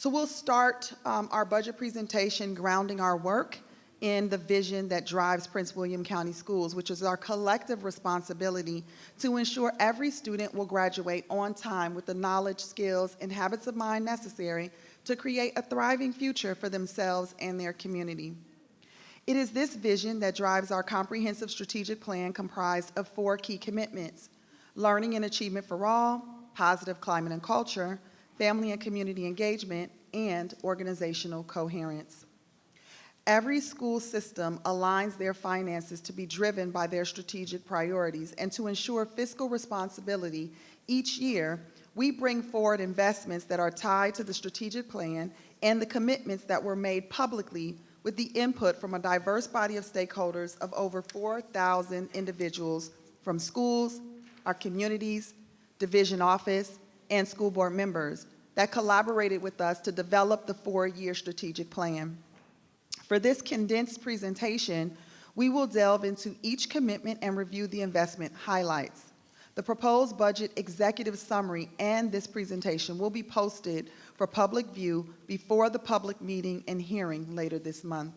So we'll start our budget presentation grounding our work in the vision that drives Prince William County Schools, which is our collective responsibility to ensure every student will graduate on time with the knowledge, skills, and habits of mind necessary to create a thriving future for themselves and their community. It is this vision that drives our comprehensive strategic plan comprised of 4 key commitments: learning and achievement for all, positive climate and culture, family and community engagement, and organizational coherence. Every school system aligns their finances to be driven by their strategic priorities, and to ensure fiscal responsibility each year, we bring forward investments that are tied to the strategic plan and the commitments that were made publicly with the input from a diverse body of stakeholders of over 4,000 individuals from schools, our communities, division office, and school board members that collaborated with us to develop the 4-year strategic plan. For this condensed presentation, we will delve into each commitment and review the investment highlights. The proposed budget executive summary and this presentation will be posted for public view before the public meeting and hearing later this month.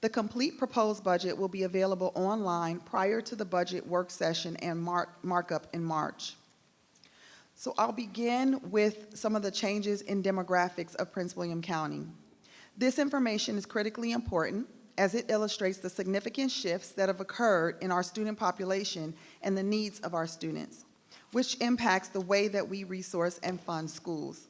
The complete proposed budget will be available online prior to the budget work session and markup in March. So I'll begin with some of the changes in demographics of Prince William County. This information is critically important as it illustrates the significant shifts that have occurred in our student population and the needs of our students, which impacts the way that we resource and fund schools.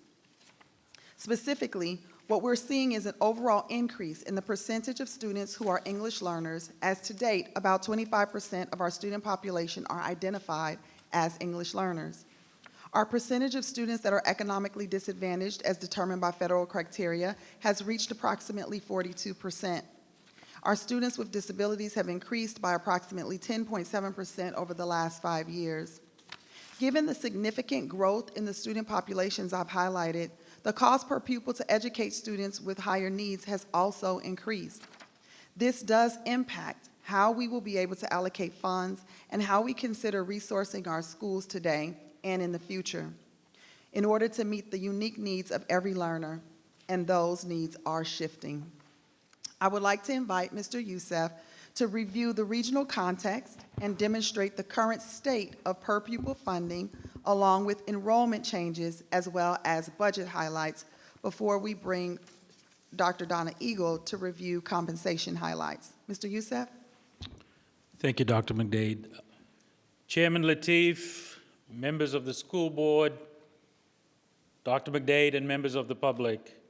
Specifically, what we're seeing is an overall increase in the percentage of students who are English learners, as to date, about 25% of our student population are identified as English learners. Our percentage of students that are economically disadvantaged, as determined by federal criteria, has reached approximately 42%. Our students with disabilities have increased by approximately 10.7% over the last 5 years. Given the significant growth in the student populations I've highlighted, the cost per pupil to educate students with higher needs has also increased. This does impact how we will be able to allocate funds and how we consider resourcing our schools today and in the future in order to meet the unique needs of every learner, and those needs are shifting. I would like to invite Mr. Youssef to review the regional context and demonstrate the current state of per pupil funding along with enrollment changes as well as budget highlights before we bring Dr. Donna Eagle to review compensation highlights. Mr. Youssef? Thank you, Dr. McDade. Chairman Lateef, members of the school board, Dr. McDade, and members of the public.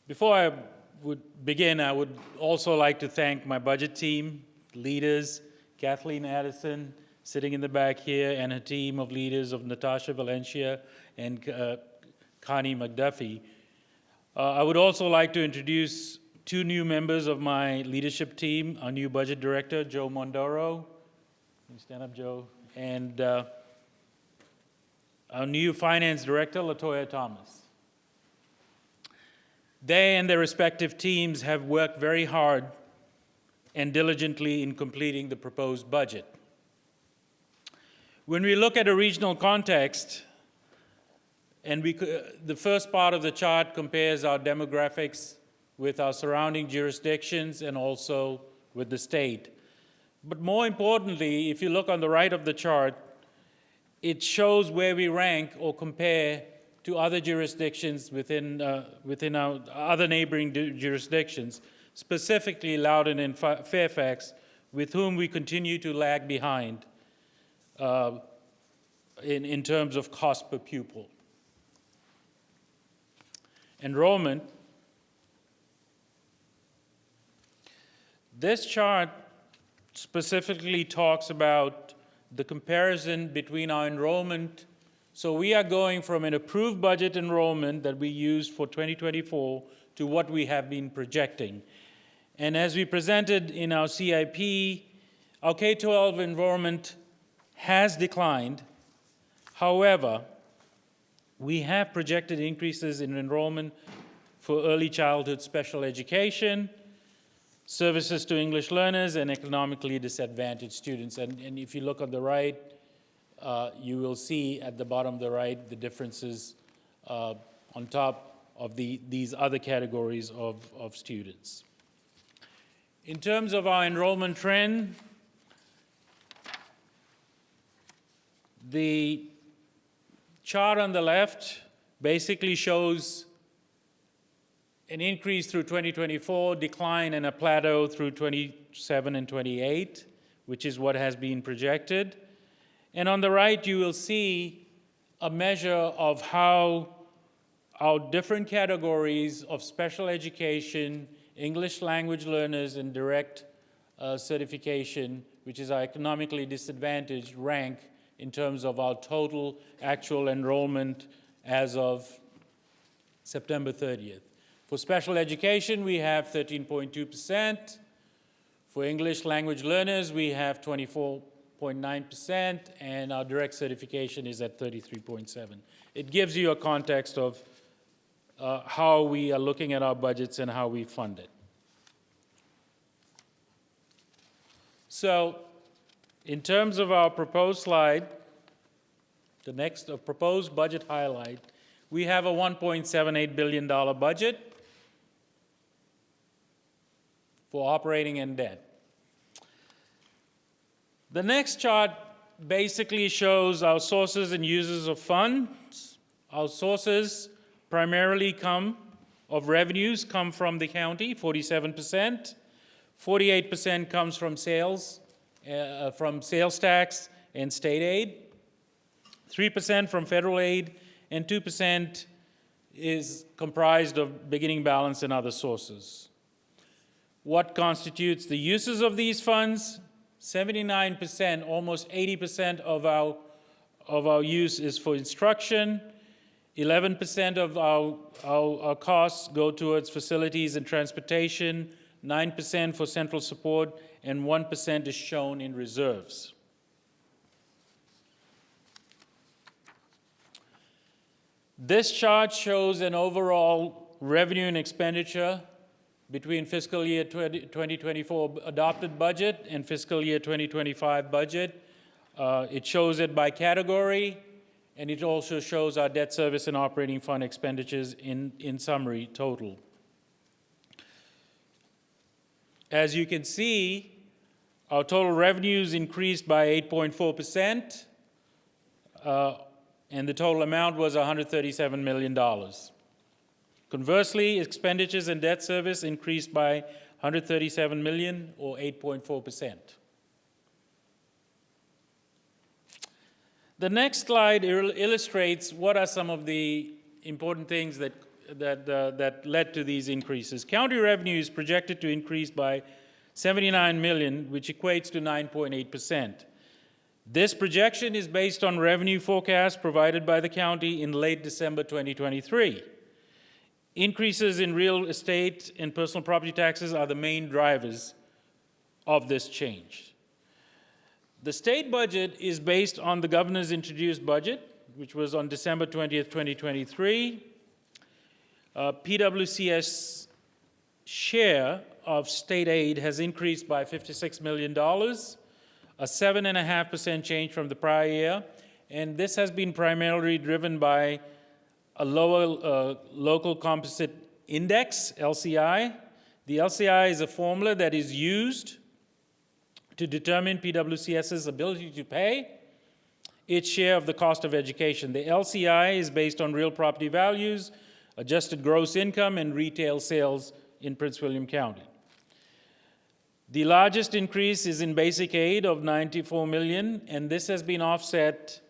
Before I would begin, I would also like to thank my budget team, leaders, Kathleen Addison, sitting in the back here, and her team of leaders of Natasha Valencia and Connie McDuffie. I would also like to introduce 2 new members of my leadership team, our new budget director, Joe Mondoro. Can you stand up, Joe? And our new finance director, Latoya Thomas. They and their respective teams have worked very hard and diligently in completing the proposed budget. When we look at a regional context, and the first part of the chart compares our demographics with our surrounding jurisdictions and also with the state. But more importantly, if you look on the right of the chart, it shows where we rank or compare to other jurisdictions within our other neighboring jurisdictions, specifically Loudoun and Fairfax, with whom we continue to lag behind in terms of cost per pupil. Enrollment. This chart specifically talks about the comparison between our enrollment. So we are going from an approved budget enrollment that we used for 2024 to what we have been projecting. And as we presented in our CIP, our K-12 enrollment has declined. However, we have projected increases in enrollment for early childhood special education, services to English learners, and economically disadvantaged students. And if you look on the right, you will see at the bottom of the right the differences on top of these other categories of students. In terms of our enrollment trend, the chart on the left basically shows an increase through 2024, decline and a plateau through 27 and 28, which is what has been projected. And on the right, you will see a measure of how our different categories of special education, English language learners, and direct certification, which is our economically disadvantaged, rank in terms of our total actual enrollment as of September 30th. For special education, we have 13.2%. For English language learners, we have 24.9%, and our direct certification is at 33.7%. It gives you a context of how we are looking at our budgets and how we fund it. So, in terms of our proposed slide, the next proposed budget highlight, we have a $1.78 billion budget for operating and debt. The next chart basically shows our sources and uses of funds. Our sources primarily come from the county, 47%. 48% comes from sales tax and state aid. 3% from federal aid, and 2% is comprised of beginning balance and other sources. What constitutes the uses of these funds? 79%, almost 80% of our use is for instruction. 11% of our costs go towards facilities and transportation, 9% for central support, and 1% is shown in reserves. This chart shows an overall revenue and expenditure between fiscal year 2024 adopted budget and fiscal year 2025 budget. It shows it by category, and it also shows our debt service and operating fund expenditures in summary total. As you can see, our total revenues increased by 8.4%, and the total amount was $137 million. Conversely, expenditures and debt service increased by $137 million, or 8.4%. The next slide illustrates what are some of the important things that led to these increases. County revenue is projected to increase by $79 million, which equates to 9.8%. This projection is based on revenue forecasts provided by the county in late December 2023. Increases in real estate and personal property taxes are the main drivers of this change. The state budget is based on the governor's introduced budget, which was on December 20th, 2023. PWCS share of state aid has increased by $56 million, a 7.5% change from the prior year, and this has been primarily driven by a lower local composite index, LCI. The LCI is a formula that is used to determine PWCS's ability to pay its share of the cost of education. The LCI is based on real property values, adjusted gross income, and retail sales in Prince William County. The largest increase is in basic aid of $94 million, and this has been offset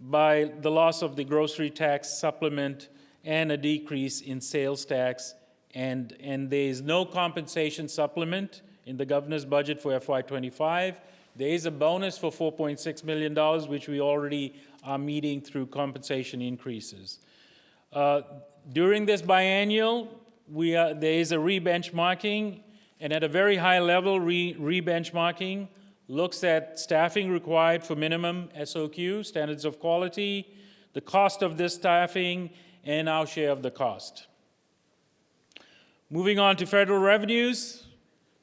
by the loss of the grocery tax supplement and a decrease in sales tax, and there is no compensation supplement in the governor's budget for FY25. There is a bonus for $4.6 million, which we already are meeting through compensation increases. During this biennial, there is a re-benchmarking, and at a very high level, re-benchmarking looks at staffing required for minimum SOQ, standards of quality, the cost of this staffing, and our share of the cost. Moving on to federal revenues.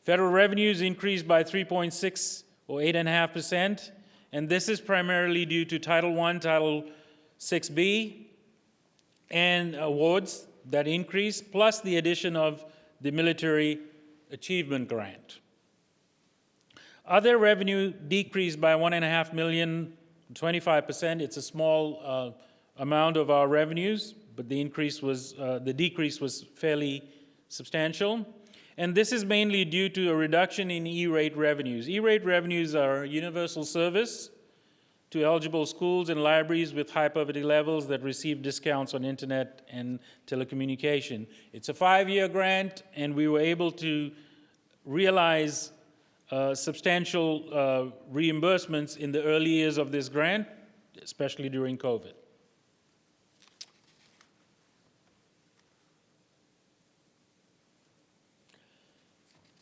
Federal revenues increased by 3.6 or 8.5%, and this is primarily due to Title I, Title 6B, and awards that increase, plus the addition of the Military Achievement Grant. Other revenue decreased by $1.5 million, 25%. It's a small amount of our revenues, but the decrease was fairly substantial. And this is mainly due to a reduction in E-rate revenues. E-rate revenues are universal service to eligible schools and libraries with high poverty levels that receive discounts on internet and telecommunication. It's a 5-year grant, and we were able to realize substantial reimbursements in the early years of this grant, especially during COVID.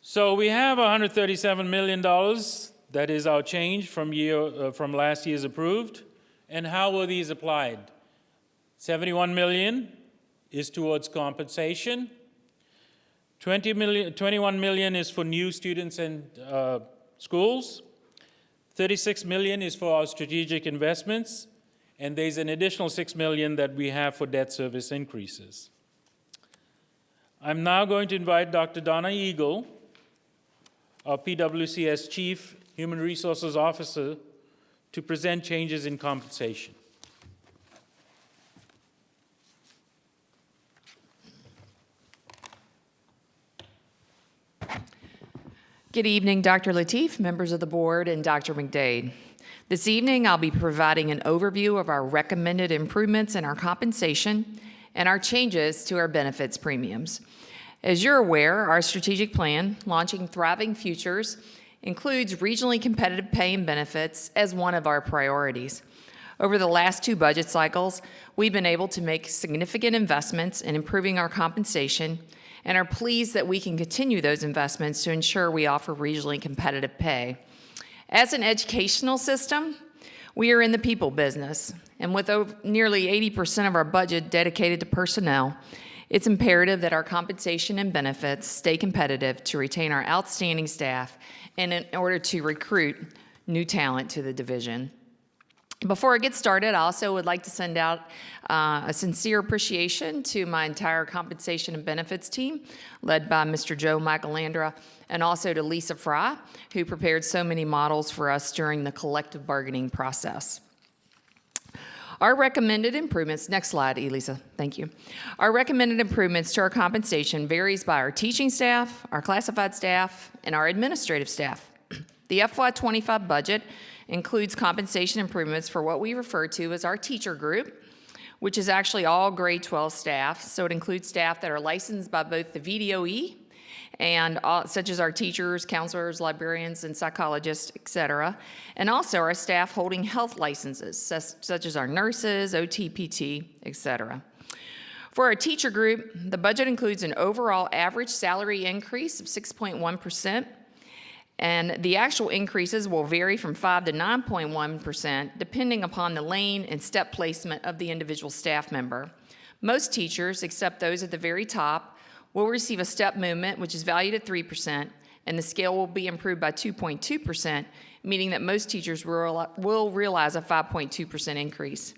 So we have $137 million. That is our change from last year's approved. And how were these applied? $71 million is towards compensation. $21 million is for new students and schools. $36 million is for our strategic investments. And there's an additional $6 million that we have for debt service increases. I'm now going to invite Dr. Donna Eagle, our PWCS Chief Human Resources Officer, to present changes in compensation. Good evening, Dr. Lateef, members of the board, and Dr. McDade. This evening, I'll be providing an overview of our recommended improvements in our compensation and our changes to our benefits premiums. As you're aware, our strategic plan, Launching Thriving Futures, includes regionally competitive pay and benefits as one of our priorities. Over the last 2 budget cycles, we've been able to make significant investments in improving our compensation and are pleased that we can continue those investments to ensure we offer regionally competitive pay. As an educational system, we are in the people business, and with nearly 80% of our budget dedicated to personnel, it's imperative that our compensation and benefits stay competitive to retain our outstanding staff and in order to recruit new talent to the division. Before I get started, I also would like to send out a sincere appreciation to my entire compensation and benefits team, led by Mr. Joe Michelandra, and also to Lisa Fry, who prepared so many models for us during the collective bargaining process. Our recommended improvements, next slide, Elisa, thank you. Our recommended improvements to our compensation varies by our teaching staff, our classified staff, and our administrative staff. The FY25 budget includes compensation improvements for what we refer to as our teacher group, which is actually all grade 12 staff. So it includes staff that are licensed by both the VDOE and such as our teachers, counselors, librarians, and psychologists, et cetera, and also our staff holding health licenses, such as our nurses, OT, PT, et cetera. For our teacher group, the budget includes an overall average salary increase of 6.1%, and the actual increases will vary from 5 to 9.1%, depending upon the lane and step placement of the individual staff member. Most teachers, except those at the very top, will receive a step movement, which is valued at 3%, and the scale will be improved by 2.2%, meaning that most teachers will realize a 5.2% increase.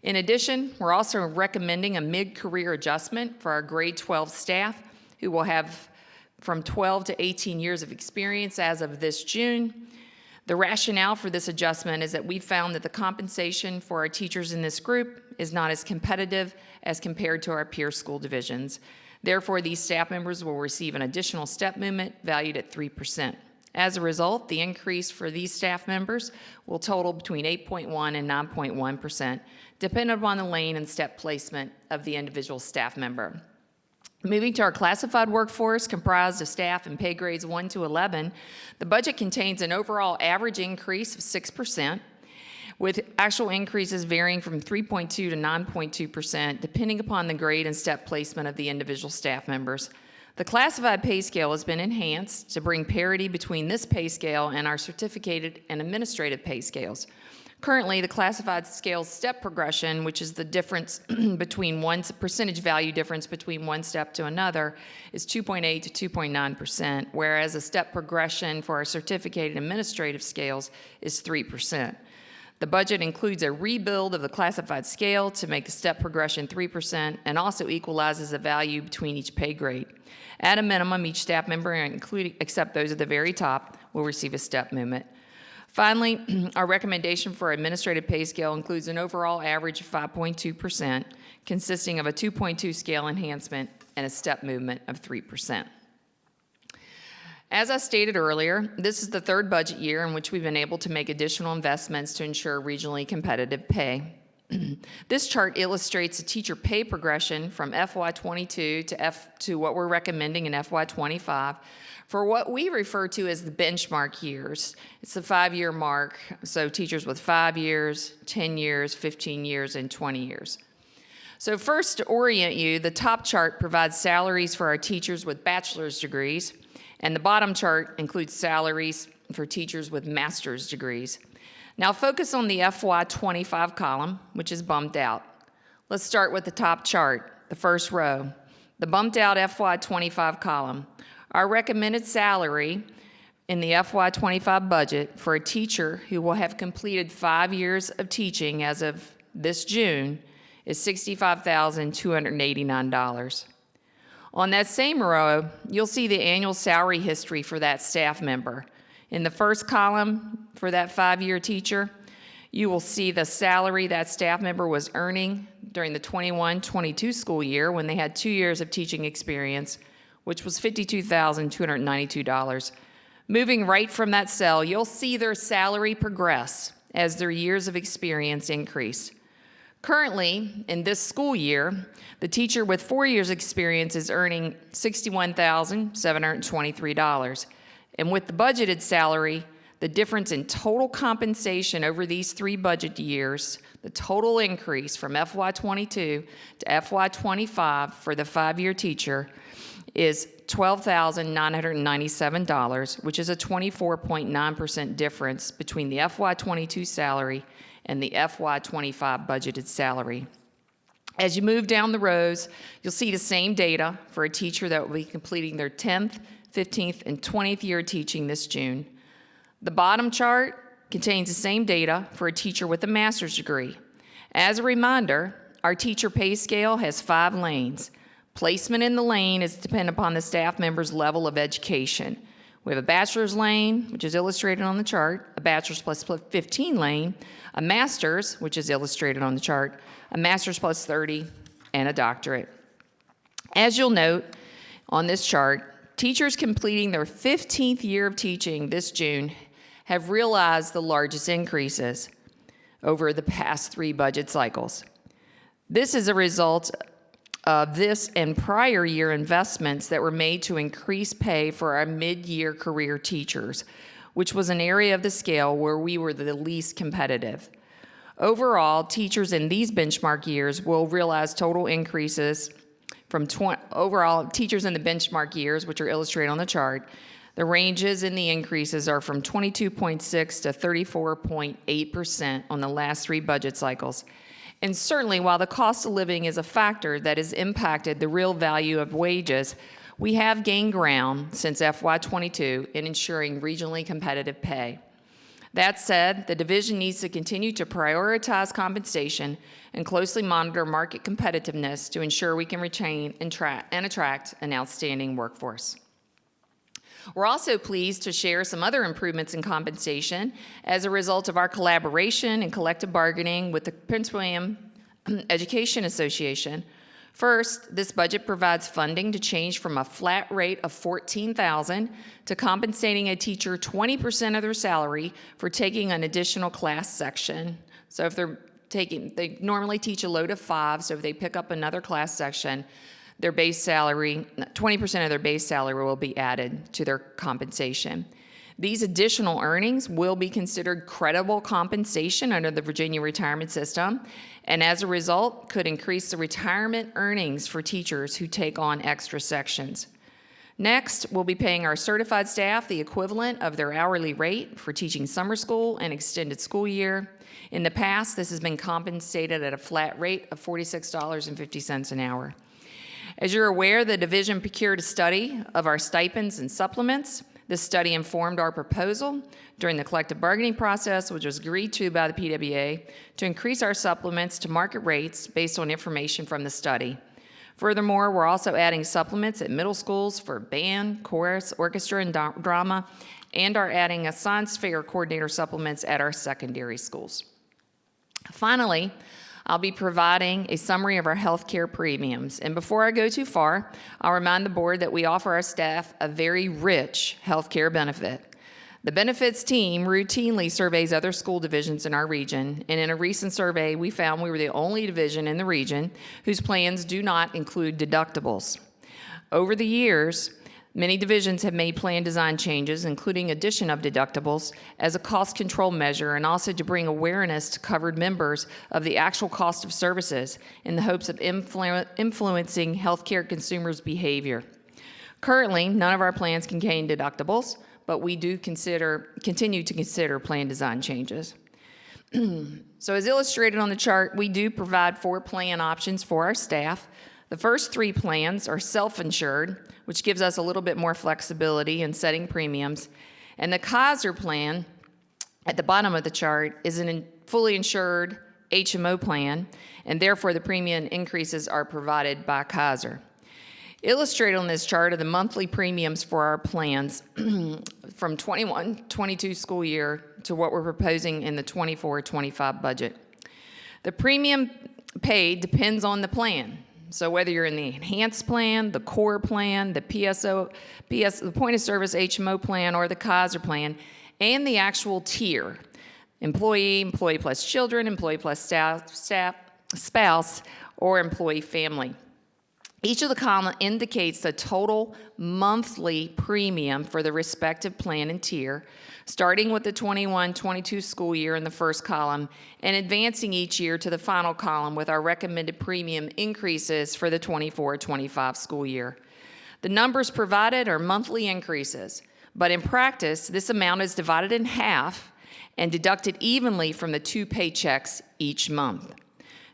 In addition, we're also recommending a mid-career adjustment for our grade 12 staff, who will have from 12 to 18 years of experience as of this June. The rationale for this adjustment is that we found that the compensation for our teachers in this group is not as competitive as compared to our peer school divisions. Therefore, these staff members will receive an additional step movement valued at 3%. As a result, the increase for these staff members will total between 8.1% and 9.1%, depending upon the lane and step placement of the individual staff member. Moving to our classified workforce, comprised of staff in pay grades 1 to 11, the budget contains an overall average increase of 6%, with actual increases varying from 3.2% to 9.2%, depending upon the grade and step placement of the individual staff members. The classified pay scale has been enhanced to bring parity between this pay scale and our certificated and administrative pay scales. Currently, the classified scale step progression, which is the difference between percentage value difference between one step to another, is 2.8 to 2.9%, whereas a step progression for our certificated administrative scales is 3%. The budget includes a rebuild of the classified scale to make the step progression 3% and also equalizes the value between each pay grade. At a minimum, each staff member, including except those at the very top, will receive a step movement. Finally, our recommendation for administrative pay scale includes an overall average of 5.2%, consisting of a 2.2 scale enhancement and a step movement of 3%. As I stated earlier, this is the third budget year in which we've been able to make additional investments to ensure regionally competitive pay. This chart illustrates the teacher pay progression from FY22 to what we're recommending in FY25 for what we refer to as the benchmark years. It's the 5-year mark, so teachers with 5 years, 10 years, 15 years, and 20 years. So first, to orient you, the top chart provides salaries for our teachers with bachelor's degrees, and the bottom chart includes salaries for teachers with master's degrees. Now focus on the FY25 column, which is bumped out. Let's start with the top chart, the first row, the bumped out FY25 column. Our recommended salary in the FY25 budget for a teacher who will have completed 5 years of teaching as of this June is $65,289. On that same row, you'll see the annual salary history for that staff member. In the first column for that 5-year teacher, you will see the salary that staff member was earning during the 21-22 school year when they had 2 years of teaching experience, which was $52,292. Moving right from that cell, you'll see their salary progress as their years of experience increase. Currently, in this school year, the teacher with 4 years experience is earning $61,723. And with the budgeted salary, the difference in total compensation over these 3 budget years, the total increase from FY22 to FY25 for the 5-year teacher is $12,997, which is a 24.9% difference between the FY22 salary and the FY25 budgeted salary. As you move down the rows, you'll see the same data for a teacher that will be completing their 10th, 15th, and 20th year teaching this June. The bottom chart contains the same data for a teacher with a master's degree. As a reminder, our teacher pay scale has 5 lanes. Placement in the lane is dependent upon the staff member's level of education. We have a bachelor's lane, which is illustrated on the chart, a bachelor's plus 15 lane, a master's, which is illustrated on the chart, a master's plus 30, and a doctorate. As you'll note on this chart, teachers completing their 15th year of teaching this June have realized the largest increases over the past 3 budget cycles. This is a result of this and prior year investments that were made to increase pay for our mid-year career teachers, which was an area of the scale where we were the least competitive. Overall, teachers in these benchmark years will realize total increases from overall teachers in the benchmark years, which are illustrated on the chart. The ranges in the increases are from 22.6 to 34.8% on the last 3 budget cycles. And certainly, while the cost of living is a factor that has impacted the real value of wages, we have gained ground since FY22 in ensuring regionally competitive pay. That said, the division needs to continue to prioritize compensation and closely monitor market competitiveness to ensure we can retain and attract an outstanding workforce. We're also pleased to share some other improvements in compensation as a result of our collaboration and collective bargaining with the Prince William Education Association. First, this budget provides funding to change from a flat rate of $14,000 to compensating a teacher 20% of their salary for taking an additional class section. So if they normally teach a load of 5, so if they pick up another class section, their base salary, 20% of their base salary will be added to their compensation. These additional earnings will be considered credible compensation under the Virginia retirement system, and as a result, could increase the retirement earnings for teachers who take on extra sections. Next, we'll be paying our certified staff the equivalent of their hourly rate for teaching summer school and extended school year. In the past, this has been compensated at a flat rate of $46.50 an hour. As you're aware, the division procured a study of our stipends and supplements. This study informed our proposal during the collective bargaining process, which was agreed to by the PWA, to increase our supplements to market rates based on information from the study. Furthermore, we're also adding supplements at middle schools for band, chorus, orchestra, and drama, and are adding a science fair coordinator supplements at our secondary schools. Finally, I'll be providing a summary of our healthcare premiums. And before I go too far, I'll remind the board that we offer our staff a very rich healthcare benefit. The benefits team routinely surveys other school divisions in our region, and in a recent survey, we found we were the only division in the region whose plans do not include deductibles. Over the years, many divisions have made plan design changes, including addition of deductibles, as a cost control measure and also to bring awareness to covered members of the actual cost of services in the hopes of influencing healthcare consumers' behavior. Currently, none of our plans contain deductibles, but we do continue to consider plan design changes. So as illustrated on the chart, we do provide 4 plan options for our staff. The first 3 plans are self-insured, which gives us a little bit more flexibility in setting premiums. And the Kaiser plan at the bottom of the chart is a fully insured HMO plan, and therefore the premium increases are provided by Kaiser. Illustrated on this chart are the monthly premiums for our plans from 21-22 school year to what we're proposing in the 24-25 budget. The premium paid depends on the plan. So whether you're in the enhanced plan, the core plan, the the point of service HMO plan, or the Kaiser plan, and the actual tier, employee, employee plus children, employee plus spouse, or employee family. Each of the columns indicates the total monthly premium for the respective plan and tier, starting with the 21-22 school year in the first column and advancing each year to the final column with our recommended premium increases for the 24-25 school year. The numbers provided are monthly increases, but in practice, this amount is divided in half and deducted evenly from the 2 paychecks each month.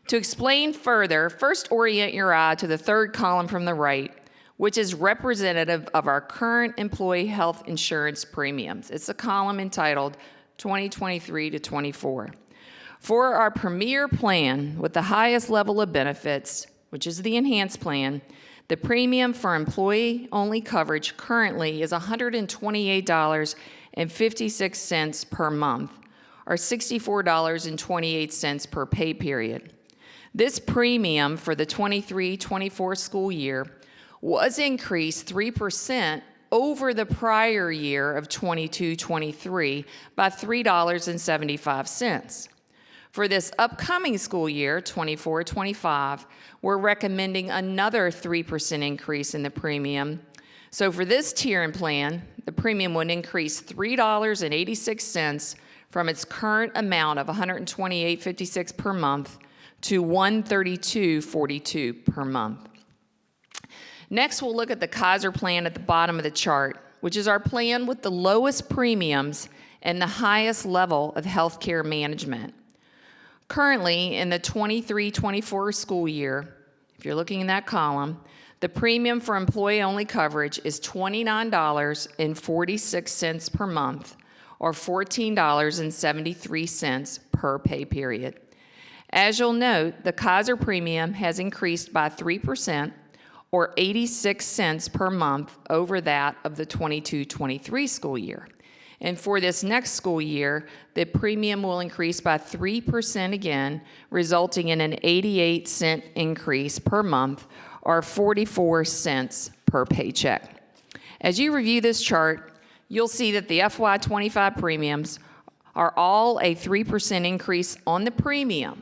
To explain further, first orient your eye to the 3rd column from the right, which is representative of our current employee health insurance premiums. It's a column entitled 2023 to 24. For our premier plan with the highest level of benefits, which is the enhanced plan, the premium for employee-only coverage currently is $128.56 per month, or $64.28 per pay period. This premium for the 23-24 school year was increased 3% over the prior year of 22-23 by $3.75. For this upcoming school year, 24-25, we're recommending another 3% increase in the premium. So for this tier and plan, the premium would increase $3.86 from its current amount of $128.56 per month to $132.42 per month. Next, we'll look at the Kaiser plan at the bottom of the chart, which is our plan with the lowest premiums and the highest level of health care management. Currently, in the 23-24 school year, if you're looking in that column, the premium for employee-only coverage is $29.46 per month, or $14.73 per pay period. As you'll note, the Kaiser premium has increased by 3%, or 86 cents per month over that of the 22-23 school year. And for this next school year, the premium will increase by 3% again, resulting in an 88-cent increase per month, or 44 cents per paycheck. As you review this chart, you'll see that the FY25 premiums are all a 3% increase on the premium,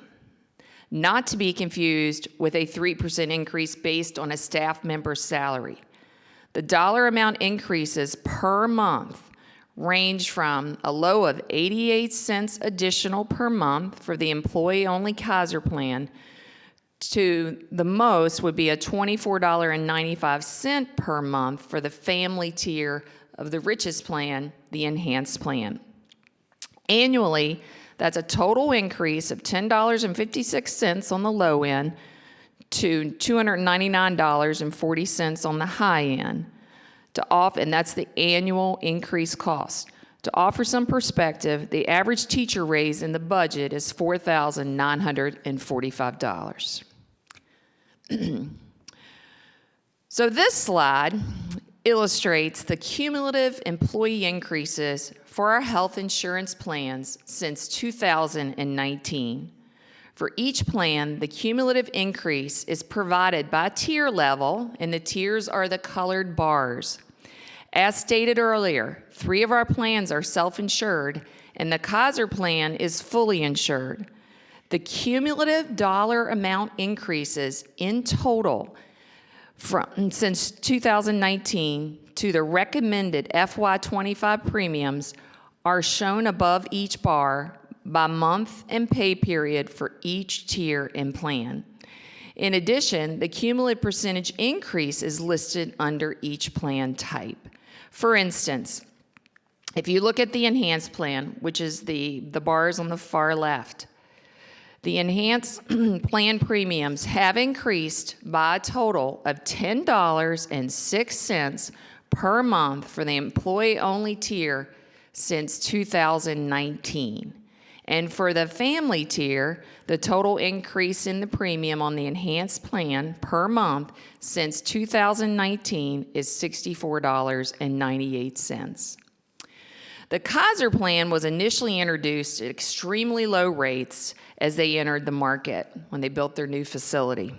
not to be confused with a 3% increase based on a staff member's salary. The dollar amount increases per month range from a low of 88 cents additional per month for the employee-only Kaiser plan to the most would be a $24.95 per month for the family tier of the richest plan, the enhanced plan. Annually, that's a total increase of $10.56 on the low end to $299.40 on the high end. and that's the annual increased cost. To offer some perspective, the average teacher raise in the budget is $4,945. So this slide illustrates the cumulative employee increases for our health insurance plans since 2019. For each plan, the cumulative increase is provided by tier level, and the tiers are the colored bars. As stated earlier, 3 of our plans are self-insured, and the Kaiser plan is fully insured. The cumulative dollar amount increases in total since 2019 to the recommended FY25 premiums are shown above each bar by month and pay period for each tier and plan. In addition, the cumulative percentage increase is listed under each plan type. For instance, if you look at the enhanced plan, which is the bars on the far left, the enhanced plan premiums have increased by a total of $10.06 per month for the employee-only tier since 2019. And for the family tier, the total increase in the premium on the enhanced plan per month since 2019 is $64.98. The Kaiser plan was initially introduced at extremely low rates as they entered the market when they built their new facility.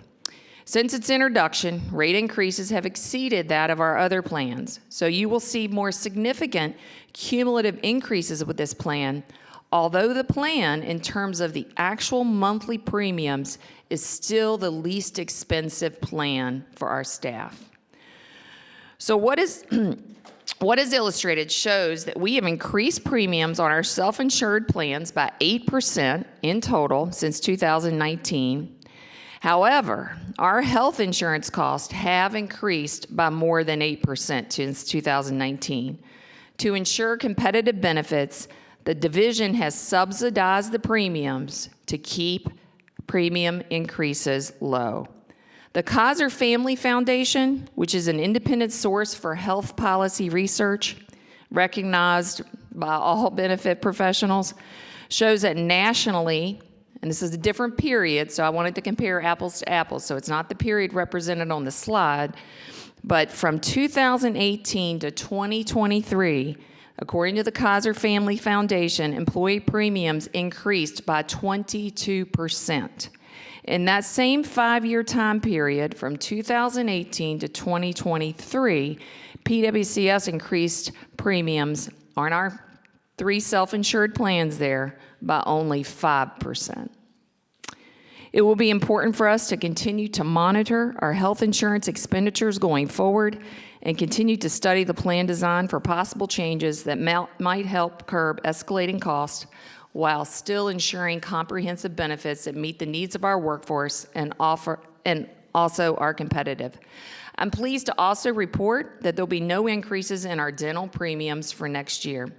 Since its introduction, rate increases have exceeded that of our other plans, so you will see more significant cumulative increases with this plan, although the plan, in terms of the actual monthly premiums, is still the least expensive plan for our staff. So what is illustrated shows that we have increased premiums on our self-insured plans by 8% in total since 2019. However, our health insurance costs have increased by more than 8% since 2019. To ensure competitive benefits, the division has subsidized the premiums to keep premium increases low. The Kaiser Family Foundation, which is an independent source for health policy research, recognized by all benefit professionals, shows that nationally, and this is a different period, so I wanted to compare apples to apples, so it's not the period represented on the slide, but from 2018 to 2023, according to the Kaiser Family Foundation, employee premiums increased by 22%. In that same 5-year time period, from 2018 to 2023, PWCS increased premiums on our 3 self-insured plans there by only 5%. It will be important for us to continue to monitor our health insurance expenditures going forward and continue to study the plan design for possible changes that might help curb escalating costs while still ensuring comprehensive benefits that meet the needs of our workforce and also are competitive. I'm pleased to also report that there'll be no increases in our dental premiums for next year.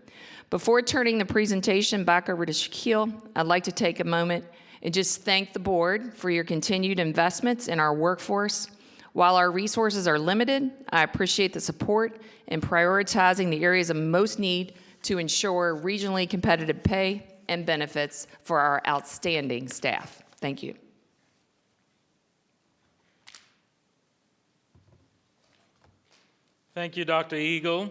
Before turning the presentation back over to Shaquille, I'd like to take a moment and just thank the board for your continued investments in our workforce. While our resources are limited, I appreciate the support in prioritizing the areas of most need to ensure regionally competitive pay and benefits for our outstanding staff. Thank you. Thank you, Dr. Eagle.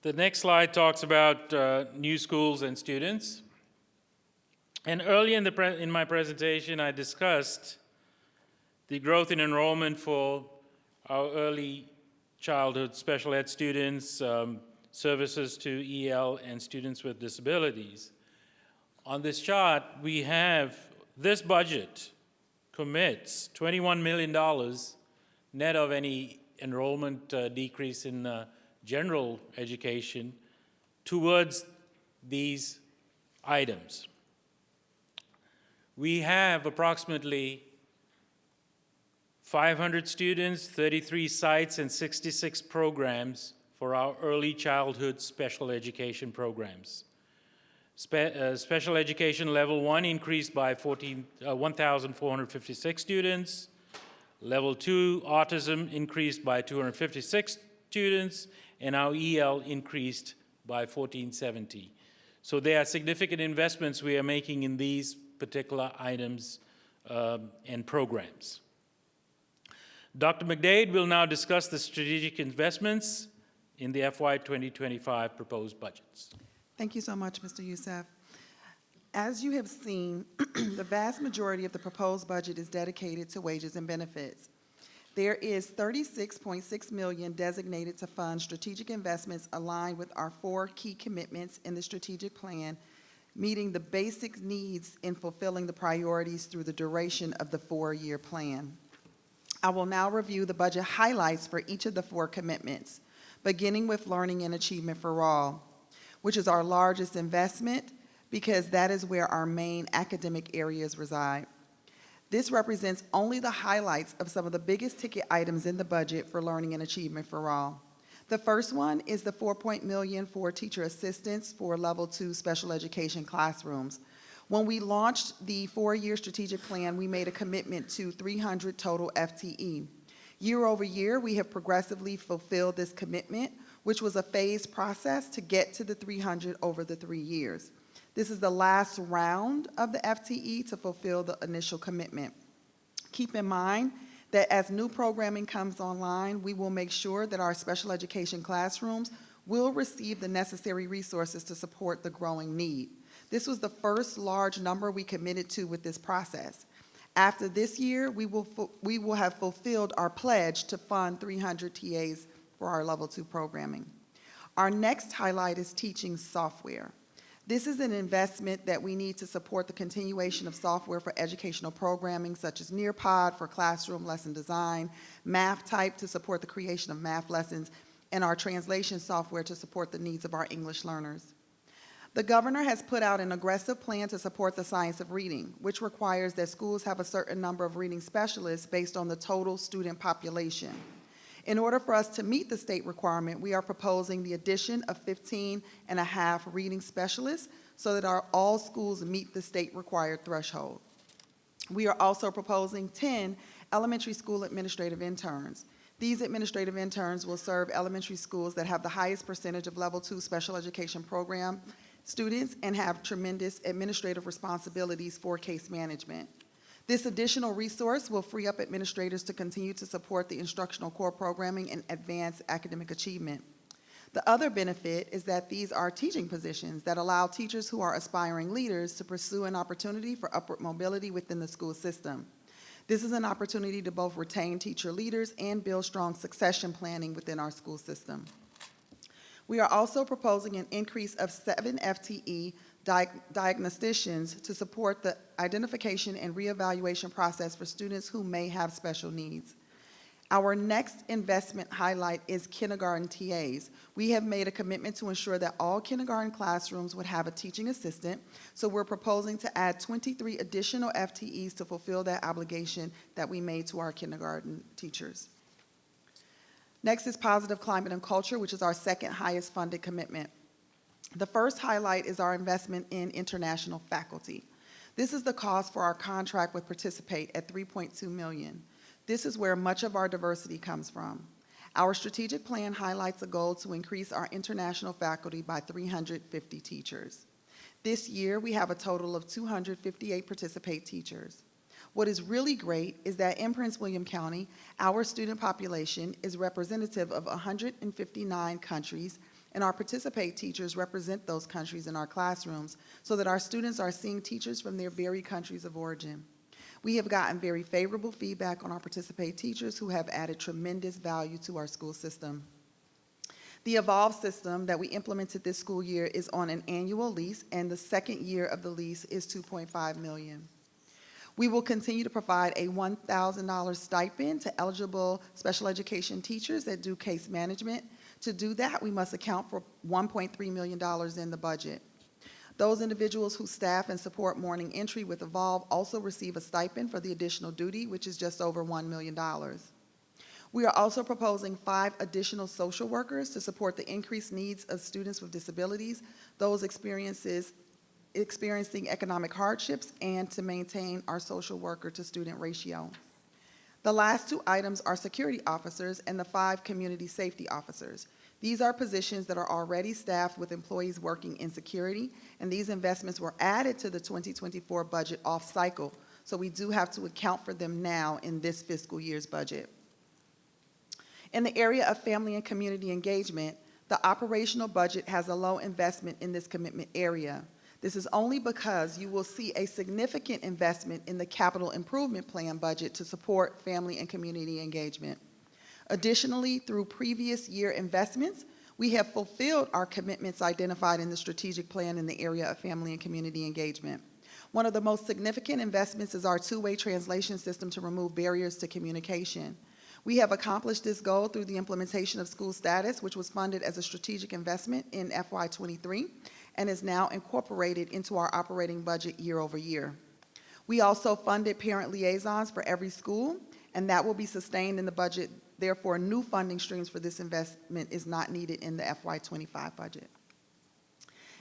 The next slide talks about new schools and students. And early in my presentation, I discussed the growth in enrollment for our early childhood special ed students, services to EL, and students with disabilities. On this chart, we have this budget commits $21 million net of any enrollment decrease in general education towards these items. We have approximately 500 students, 33 sites, and 66 programs for our early childhood special education programs. Special education level 1 increased by 1,456 students. Level 2 autism increased by 256 students, and our EL increased by 1470. So there are significant investments we are making in these particular items and programs. Dr. McDade will now discuss the strategic investments in the FY 2025 proposed budgets. Thank you so much, Mr. Youssef. As you have seen, the vast majority of the proposed budget is dedicated to wages and benefits. There is $36.6 million designated to fund strategic investments aligned with our 4 key commitments in the strategic plan, meeting the basic needs in fulfilling the priorities through the duration of the 4-year plan. I will now review the budget highlights for each of the 4 commitments, beginning with Learning and Achievement for All, which is our largest investment because that is where our main academic areas reside. This represents only the highlights of some of the biggest ticket items in the budget for Learning and Achievement for All. The first one is the $4 million for teacher assistance for Level 2 special education classrooms. When we launched the 4-year strategic plan, we made a commitment to 300 total FTE. Year over year, we have progressively fulfilled this commitment, which was a phased process to get to the 300 over the 3 years. This is the last round of the FTE to fulfill the initial commitment. Keep in mind that as new programming comes online, we will make sure that our special education classrooms will receive the necessary resources to support the growing need. This was the first large number we committed to with this process. After this year, we will have fulfilled our pledge to fund 300 TAs for our Level 2 programming. Our next highlight is teaching software. This is an investment that we need to support the continuation of software for educational programming such as Nearpod for classroom lesson design, MathType to support the creation of math lessons, and our translation software to support the needs of our English learners. The governor has put out an aggressive plan to support the science of reading, which requires that schools have a certain number of reading specialists based on the total student population. In order for us to meet the state requirement, we are proposing the addition of 15.5 reading specialists so that all schools meet the state required threshold. We are also proposing 10 elementary school administrative interns. These administrative interns will serve elementary schools that have the highest percentage of Level 2 special education program students and have tremendous administrative responsibilities for case management. This additional resource will free up administrators to continue to support the instructional core programming and advance academic achievement. The other benefit is that these are teaching positions that allow teachers who are aspiring leaders to pursue an opportunity for upward mobility within the school system. This is an opportunity to both retain teacher leaders and build strong succession planning within our school system. We are also proposing an increase of 7 FTE diagnosticians to support the identification and reevaluation process for students who may have special needs. Our next investment highlight is kindergarten TAs. We have made a commitment to ensure that all kindergarten classrooms would have a teaching assistant, so we're proposing to add 23 additional FTEs to fulfill that obligation that we made to our kindergarten teachers. Next is positive climate and culture, which is our second highest funded commitment. The first highlight is our investment in international faculty. This is the cost for our contract with Participate at $3.2 million. This is where much of our diversity comes from. Our strategic plan highlights a goal to increase our international faculty by 350 teachers. This year, we have a total of 258 Participate teachers. What is really great is that in Prince William County, our student population is representative of 159 countries, and our Participate teachers represent those countries in our classrooms so that our students are seeing teachers from their very countries of origin. We have gotten very favorable feedback on our Participate teachers who have added tremendous value to our school system. The Evolve system that we implemented this school year is on an annual lease, and the second year of the lease is $2.5 million. We will continue to provide a $1,000 stipend to eligible special education teachers that do case management. To do that, we must account for $1.3 million in the budget. Those individuals who staff and support morning entry with Evolve also receive a stipend for the additional duty, which is just over $1 million. We are also proposing 5 additional social workers to support the increased needs of students with disabilities, those experiencing economic hardships, and to maintain our social worker to student ratio. The last two items are security officers and the 5 community safety officers. These are positions that are already staffed with employees working in security, and these investments were added to the 2024 budget off-cycle, so we do have to account for them now in this fiscal year's budget. In the area of family and community engagement, the operational budget has a low investment in this commitment area. This is only because you will see a significant investment in the capital improvement plan budget to support family and community engagement. Additionally, through previous year investments, we have fulfilled our commitments identified in the strategic plan in the area of family and community engagement. One of the most significant investments is our two-way translation system to remove barriers to communication. We have accomplished this goal through the implementation of school status, which was funded as a strategic investment in FY23 and is now incorporated into our operating budget year over year. We also funded parent liaisons for every school, and that will be sustained in the budget. Therefore, new funding streams for this investment is not needed in the FY25 budget.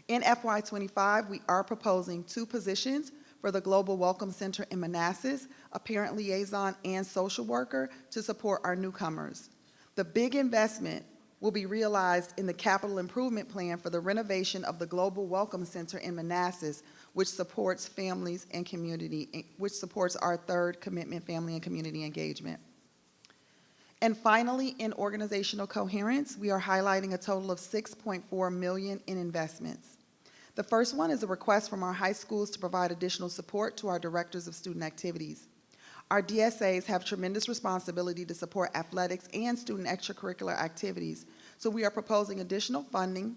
In FY25, we are proposing 2 positions for the Global Welcome Center in Manassas, a parent liaison and social worker to support our newcomers. The big investment will be realized in the capital improvement plan for the renovation of the Global Welcome Center in Manassas, which supports families and community, which supports our 3rd commitment, family and community engagement. And finally, in organizational coherence, we are highlighting a total of $6.4 million in investments. The first one is a request from our high schools to provide additional support to our directors of student activities. Our DSAs have tremendous responsibility to support athletics and student extracurricular activities, so we are proposing additional funding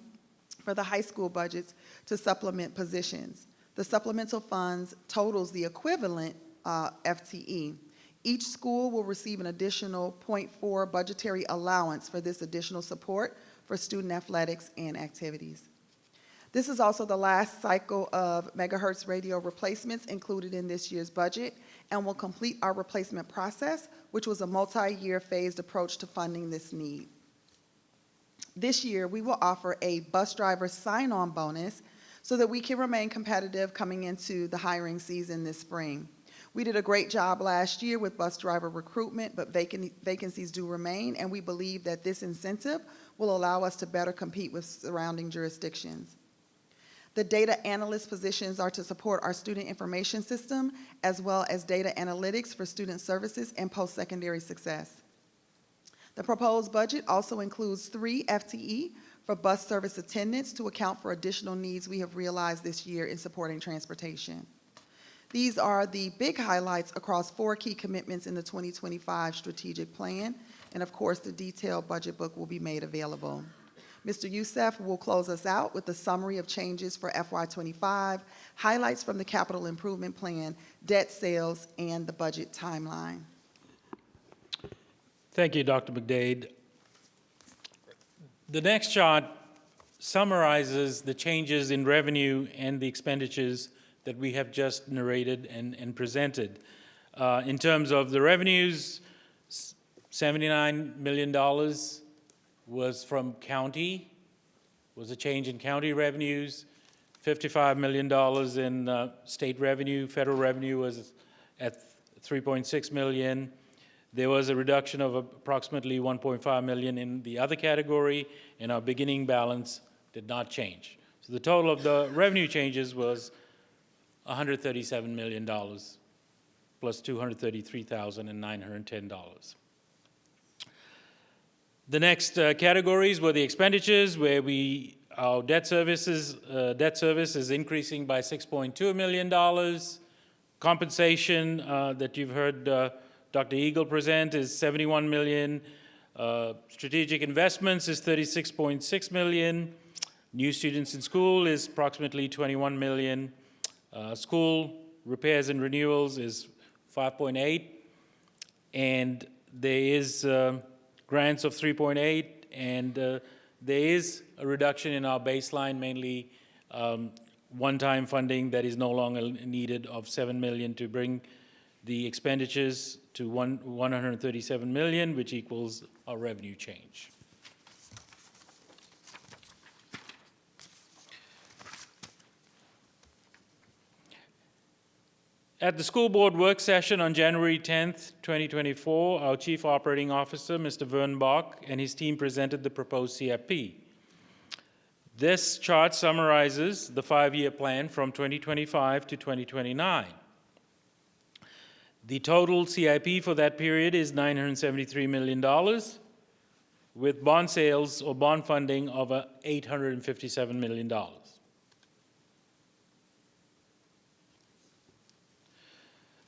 for the high school budgets to supplement positions. The supplemental funds totals the equivalent FTE. Each school will receive an additional 0.4 budgetary allowance for this additional support for student athletics and activities. This is also the last cycle of megahertz radio replacements included in this year's budget and will complete our replacement process, which was a multi-year phased approach to funding this need. This year, we will offer a bus driver sign-on bonus so that we can remain competitive coming into the hiring season this spring. We did a great job last year with bus driver recruitment, but vacancies do remain, and we believe that this incentive will allow us to better compete with surrounding jurisdictions. The data analyst positions are to support our student information system, as well as data analytics for student services and post-secondary success. The proposed budget also includes 3 FTE for bus service attendants to account for additional needs we have realized this year in supporting transportation. These are the big highlights across 4 key commitments in the 2025 strategic plan, and of course, the detailed budget book will be made available. Mr. Youssef will close us out with a summary of changes for FY25, highlights from the capital improvement plan, debt sales, and the budget timeline. Thank you, Dr. McDade. The next chart summarizes the changes in revenue and the expenditures that we have just narrated and presented. In terms of the revenues, $79 million was from county, was a change in county revenues. $55 million in state revenue. Federal revenue was at $3.6 million. There was a reduction of approximately $1.5 million in the other category, and our beginning balance did not change. So the total of the revenue changes was $137 million plus $233,910. The next categories were the expenditures, where our debt service is increasing by $6.2 million. Compensation that you've heard Dr. Eagle present is $71 million. Strategic investments is $36.6 million. New students in school is approximately $21 million. School repairs and renewals is $5.8, and there is grants of $3.8, and there is a reduction in our baseline, mainly one-time funding that is no longer needed of $7 million to bring the expenditures to $137 million, which equals our revenue change. At the school board work session on January 10th, 2024, our Chief Operating Officer, Mr. Vern Bach, and his team presented the proposed CIP. This chart summarizes the 5-year plan from 2025 to 2029. The total CIP for that period is $973 million, with bond sales or bond funding of $857 million.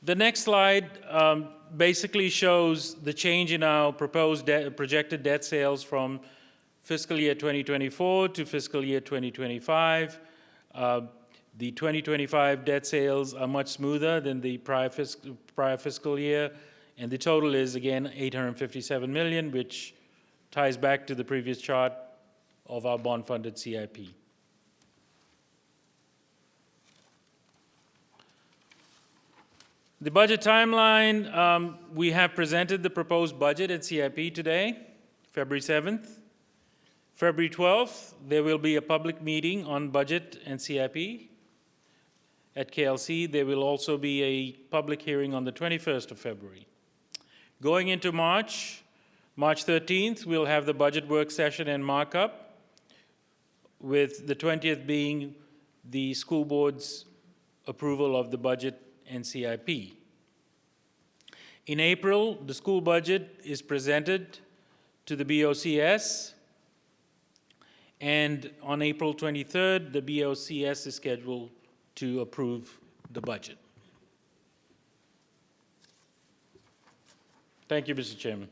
The next slide basically shows the change in our proposed projected debt sales from fiscal year 2024 to fiscal year 2025. The 2025 debt sales are much smoother than the prior fiscal year, and the total is, again, $857 million, which ties back to the previous chart of our bond-funded CIP. The budget timeline, we have presented the proposed budget and CIP today, February 7th. February 12th, there will be a public meeting on budget and CIP at KLC. There will also be a public hearing on the 21st of February. Going into March 13th, we'll have the budget work session and markup, with the 20th being the school board's approval of the budget and CIP. In April, the school budget is presented to the BOCS, and on April 23rd, the BOCS is scheduled to approve the budget. Thank you, Mr. Chairman.